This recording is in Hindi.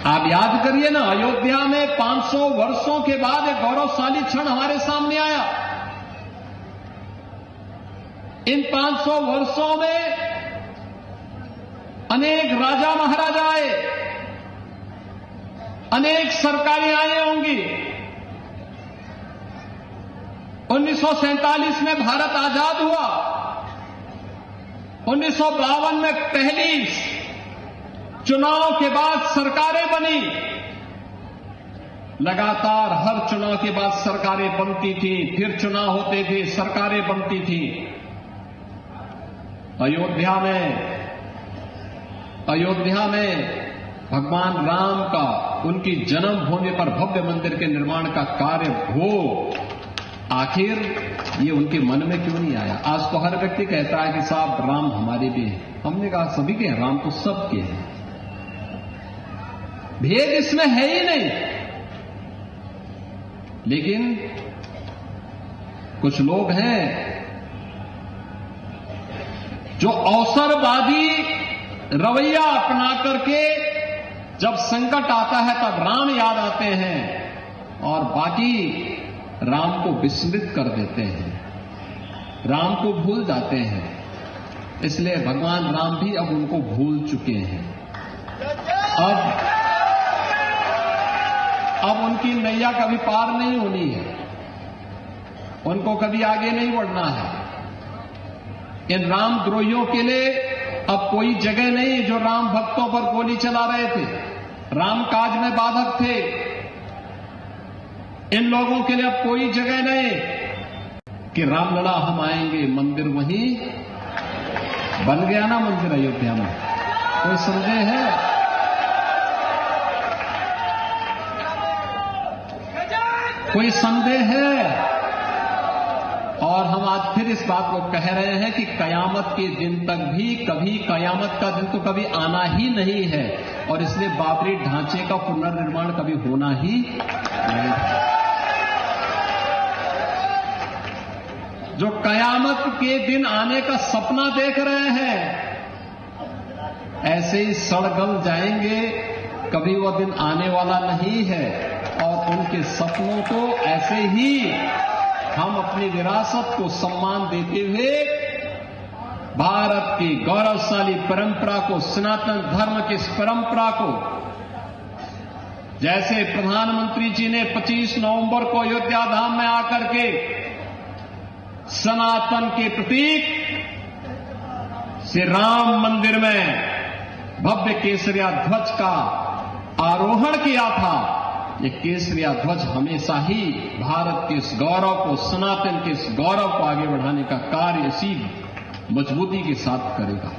आप याद करिए ना, अयोध्या में 500 वर्षों के बाद एक गौरवशाली क्षण हमारे सामने आया। इन 500 वर्षों में अनेक राजा महाराजा आए, अनेक सरकारें आई होंगी। 1947 में भारत आजाद हुआ, 1952 में पहली चुनाव के बाद सरकारें बनी। लगातार हर चुनाव के बाद सरकारें बनती थी, फिर चुनाव होते थे, सरकारें बनती थी। अयोध्या में भगवान राम का उनकी जन्मभूमि पर भव्य मंदिर के निर्माण का कार्य हो, आखिर ये उनके मन में क्यों नहीं आया? आज तो हर व्यक्ति कहता है कि साहब राम हमारे भी हैं। हमने कहा सभी के हैं, राम तो सबके हैं, भेद इसमें है ही नहीं। लेकिन कुछ लोग हैं जो अवसरवादी रवैया अपना करके जब संकट आता है तब राम याद आते हैं और बाकी राम को विस्मृत कर देते हैं, राम को भूल जाते हैं। इसलिए भगवान राम भी अब उनको भूल चुके हैं। अब उनकी नैया कभी पार नहीं होनी है, उनको कभी आगे नहीं बढ़ना है। इन रामद्रोहियों के लिए अब कोई जगह नहीं जो राम भक्तों पर गोली चला रहे थे, राम काज में बाधक थे। इन लोगों के लिए अब कोई जगह नहीं कि रामलला हम आएंगे। मंदिर वहीं बन गया ना, मंदिर अयोध्या में, कोई संदेह है? कोई संदेह है? और हम आज फिर इस बात को कह रहे हैं कि कयामत के दिन तक भी कभी कयामत का दिन तो कभी आना ही नहीं है, और इसलिए बाबरी ढांचे का पुनर्निर्माण कभी होना ही नहीं है। जो कयामत के दिन आने का सपना देख रहे हैं, ऐसे ही सड़गल जाएंगे, कभी वह दिन आने वाला नहीं है। और उनके सपनों को ऐसे ही हम अपनी विरासत को सम्मान देते हुए भारत की गौरवशाली परंपरा को, सनातन धर्म की इस परंपरा को, जैसे प्रधानमंत्री जी ने 25 नवंबर को अयोध्या धाम में आकर के सनातन के प्रतीक श्री राम मंदिर में भव्य केसरिया ध्वज का आरोहण किया था, ये केसरिया ध्वज हमेशा ही भारत के इस गौरव को, सनातन के इस गौरव को आगे बढ़ाने का कार्य इसी मजबूती के साथ करेगा।